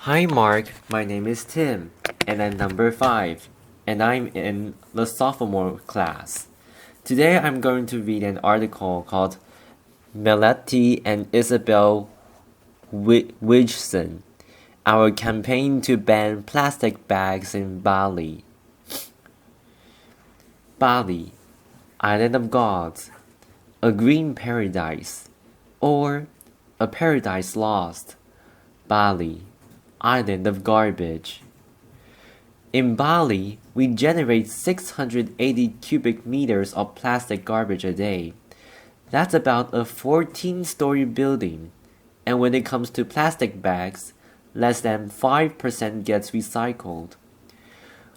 Hi Mark, my name is Tim, and I'm number 5, and I'm in the sophomore class. Today I'm going to read an article called Melati and Isabel Widgeson, Our Campaign to Ban Plastic Bags in Bali. Bali, Island of Gods, a green paradise, or a paradise lost. Bali, Island of Garbage. In Bali, we generate 680 cubic meters of plastic garbage a day. That's about a 14-story building. And when it comes to plastic bags, less than 5% gets recycled.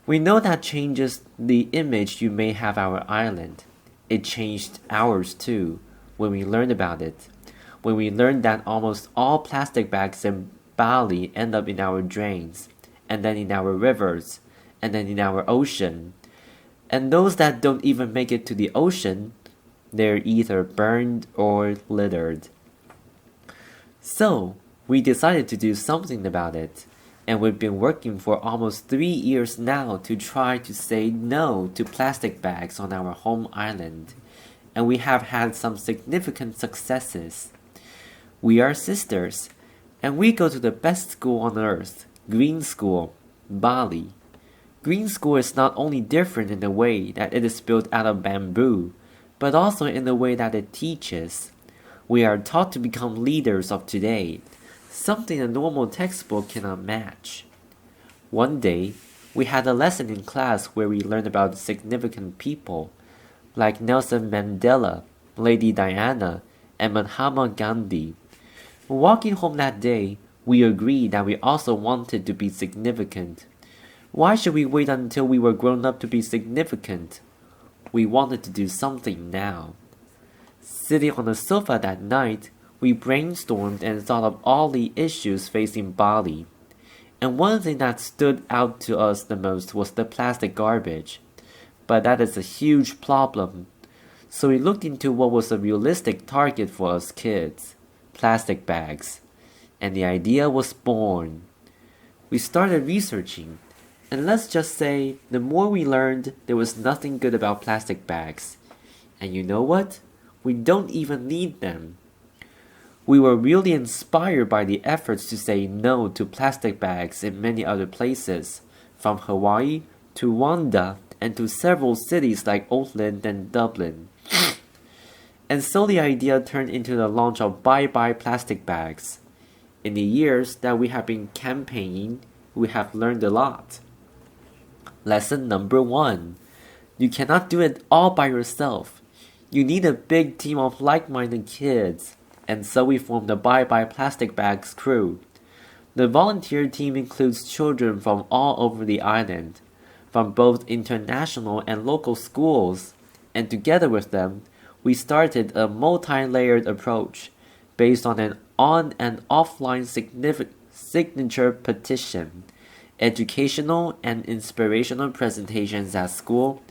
We know that changes the image you may have our island. It changed ours too, when we learned about it. When we learned that almost all plastic bags in Bali end up in our drains, and then in our rivers, and then in our ocean. And those that don't even make it to the ocean, they're either burned or littered. So, we decided to do something about it, and we've been working for almost 3 years now to try to say no to plastic bags on our home island, and we have had some significant successes. We are sisters, and we go to the best school on earth, Green School, Bali. Green School is not only different in the way that it is built out of bamboo, but also in the way that it teaches. We are taught to become leaders of today, something a normal textbook cannot match. One day, we had a lesson in class where we learned about significant people, like Nelson Mandela, Lady Diana, and Mahatma Gandhi. Walking home that day, we agreed that we also wanted to be significant. Why should we wait until we were grown up to be significant? We wanted to do something now. Sitting on the sofa that night, we brainstormed and thought of all the issues facing Bali. And one thing that stood out to us the most was the plastic garbage. But that is a huge problem. So we looked into what was a realistic target for us kids. Plastic bags. And the idea was born. We started researching. And let's just say, the more we learned, there was nothing good about plastic bags. And you know what? We don't even need them. We were really inspired by the efforts to say no to plastic bags in many other places, from Hawaii to Rwanda and to several cities like Oakland and Dublin. And so the idea turned into the launch of Bye Bye Plastic Bags. In the years that we have been campaigning, we have learned a lot. Lesson number 1. You cannot do it all by yourself. You need a big team of like-minded kids. And so we formed the Bye Bye Plastic Bags crew. The volunteer team includes children from all over the island, from both international and local schools. And together with them, we started a multi-layered approach based on an on- and offline signature petition, educational and inspirational presentations at school,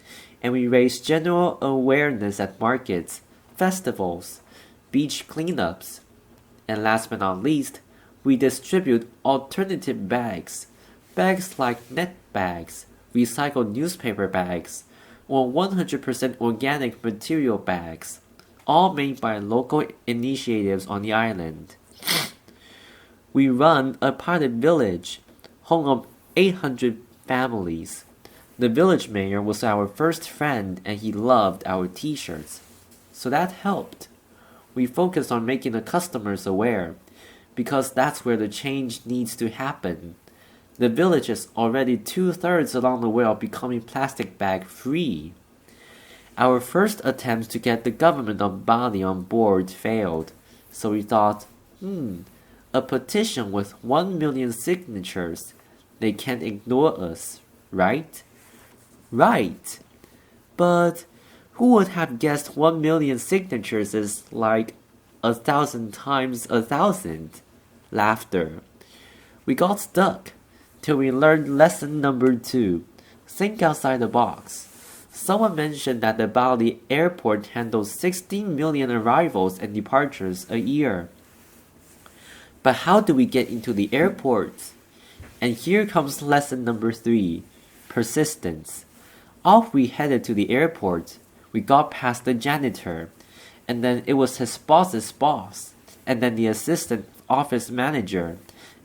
and we raised general awareness at markets, festivals, beach cleanups, and last but not least, we distribute alternative bags, bags like net bags, recycled newspaper bags, or 100% organic material bags, all made by local initiatives on the island. We run a pilot village, home of 800 families. The village mayor was our first friend and he loved our t-shirts. So that helped. We focused on making the customers aware, because that's where the change needs to happen. The village is already 2/3 along the way of becoming plastic bag free. Our first attempts to get the government of Bali on board failed, so we thought, a petition with 1 million signatures, they can't ignore us, right? Right! But who would have guessed 1 million signatures is like 1,000 times 1,000? Laughter. We got stuck till we learned lesson number 2. Think outside the box. Someone mentioned that the Bali airport handles 16 million arrivals and departures a year. But how do we get into the airport? And here comes lesson number 3, persistence. Off we headed to the airport. We got past the janitor, and then it was his boss's boss, and then the assistant office manager,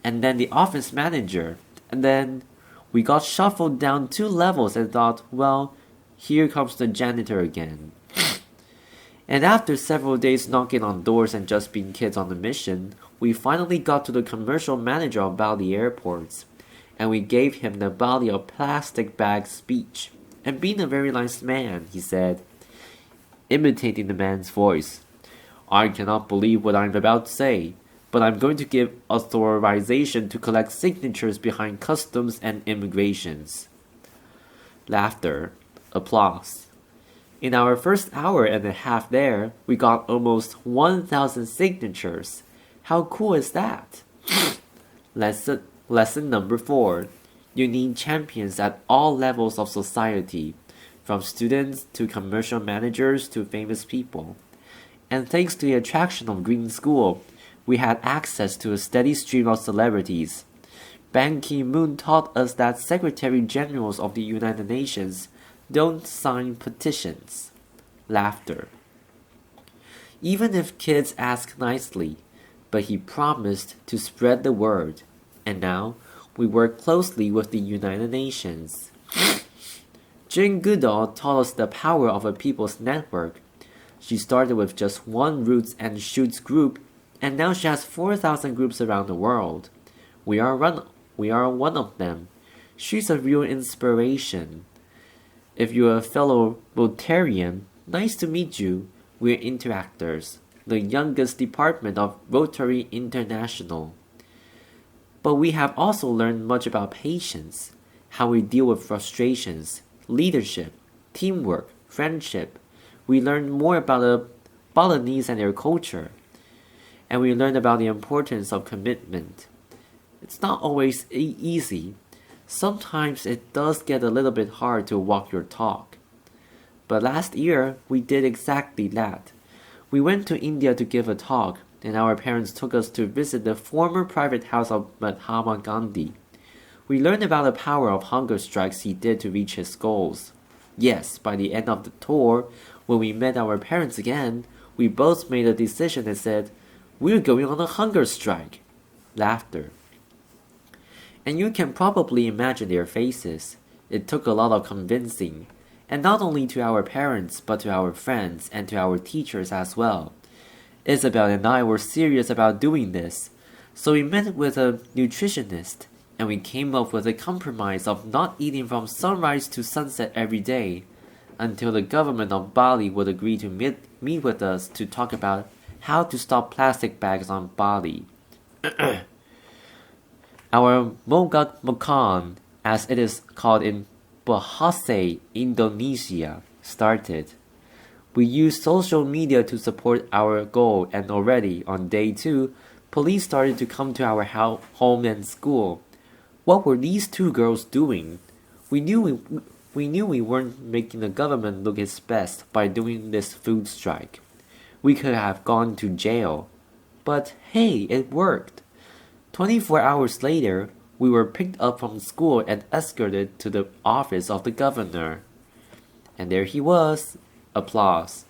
and then the office manager, and then we got shuffled down 2 levels and thought, well, here comes the janitor again. And after several days knocking on doors and just being kids on a mission, we finally got to the commercial manager of Bali Airports, and we gave him the Bali of plastic bag speech. And being a very nice man, he said, imitating the man's voice, I cannot believe what I'm about to say, but I'm going to give authorization to collect signatures behind customs and immigrations. Laughter. Applause. In our first hour and a half there, we got almost 1,000 signatures. How cool is that? Lesson number 4. You need champions at all levels of society, from students to commercial managers to famous people. And thanks to the attraction of Green School, we had access to a steady stream of celebrities. Ban Ki-moon taught us that Secretary Generals of the United Nations don't sign petitions. Laughter. Even if kids ask nicely, but he promised to spread the word, and now we work closely with the United Nations. Jane Goodall taught us the power of a people's network. She started with just one Roots and Shoots group, and now she has 4,000 groups around the world. We are one of them. She's a real inspiration. If you're a fellow Rotarian, nice to meet you. We're Interactors, the youngest department of Rotary International. But we have also learned much about patience, how we deal with frustrations, leadership, teamwork, friendship. We learned more about the Balinese and their culture. And we learned about the importance of commitment. It's not always easy. Sometimes it does get a little bit hard to walk your talk. But last year, we did exactly that. We went to India to give a talk, and our parents took us to visit the former private house of Mahatma Gandhi. We learned about the power of hunger strikes he did to reach his goals. Yes, by the end of the tour, when we met our parents again, we both made a decision and said, we're going on a hunger strike. Laughter. And you can probably imagine their faces. It took a lot of convincing, and not only to our parents, but to our friends and to our teachers as well. Isabel and I were serious about doing this, so we met with a nutritionist, and we came up with a compromise of not eating from sunrise to sunset every day, until the government of Bali would agree to meet with us to talk about how to stop plastic bags on Bali. Our Mogak Makan, as it is called in Bahasa, Indonesia, started. We used social media to support our goal, and already on day 2, police started to come to our home and school. What were these 2 girls doing? We knew we weren't making the government look its best by doing this food strike. We could have gone to jail. But hey, it worked. 24 hours later, we were picked up from school and escorted to the office of the governor. And there he was, applause,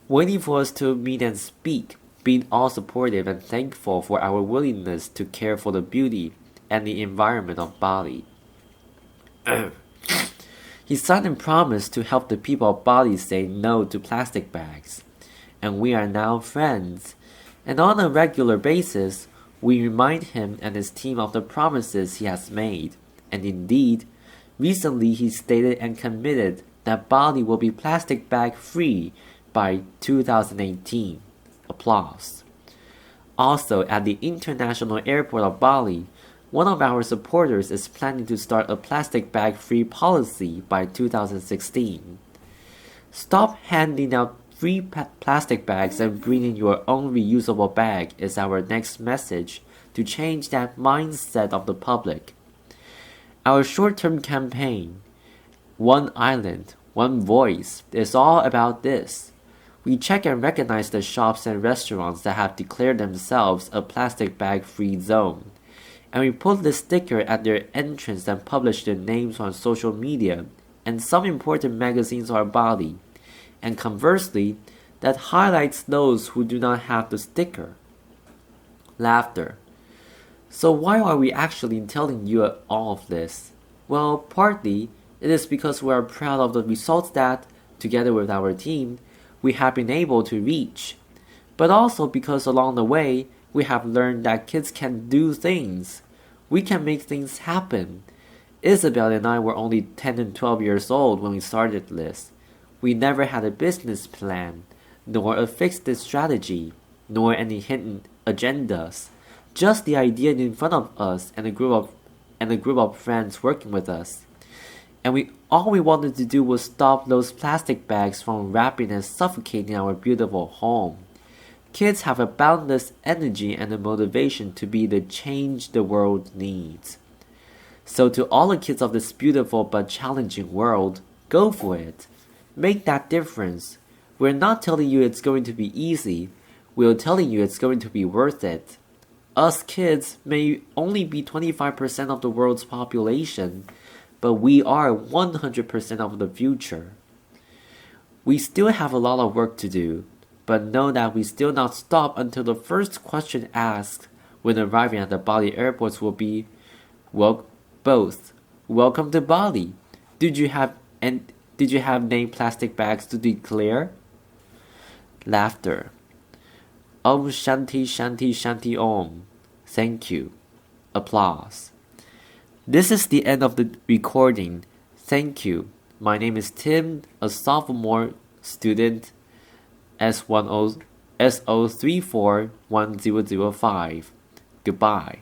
waiting for us to meet and speak, being all supportive and thankful for our willingness to care for the beauty and the environment of Bali. He signed and promised to help the people of Bali say no to plastic bags. And we are now friends. And on a regular basis, we remind him and his team of the promises he has made. And indeed, recently he stated and committed that Bali will be plastic bag free by 2018. Applause. Also, at the International Airport of Bali, one of our supporters is planning to start a plastic bag free policy by 2016. Stop handing out free plastic bags and bring in your own reusable bag is our next message to change that mindset of the public. Our short-term campaign, One Island, One Voice, is all about this. We check and recognize the shops and restaurants that have declared themselves a plastic bag-free zone, and we put the sticker at their entrance and publish their names on social media and some important magazines or body, and conversely, that highlights those who do not have the sticker. Laughter. So why are we actually telling you all of this? Well, partly it is because we are proud of the results that, together with our team, we have been able to reach. But also because along the way, we have learned that kids can do things. We can make things happen. Isabel and I were only 10 and 12 years old when we started this. We never had a business plan, nor a fixed strategy, nor any hidden agendas. Just the idea in front of us and a group of friends working with us. And all we wanted to do was stop those plastic bags from wrapping and suffocating our beautiful home. Kids have a boundless energy and a motivation to be the change the world needs. So to all the kids of this beautiful but challenging world, go for it. Make that difference. We're not telling you it's going to be easy. We're telling you it's going to be worth it. Us kids may only be 25% of the world's population, but we are 100% of the future. We still have a lot of work to do, but know that we still not stop until the first question asked when arriving at the Bali airports will be, both. Welcome to Bali. Did you have named plastic bags to declare? Laughter. Om Shanti Shanti Shanti Om. Thank you. Applause. This is the end of the recording. Thank you. My name is Tim, a sophomore student, S0341005. Goodbye.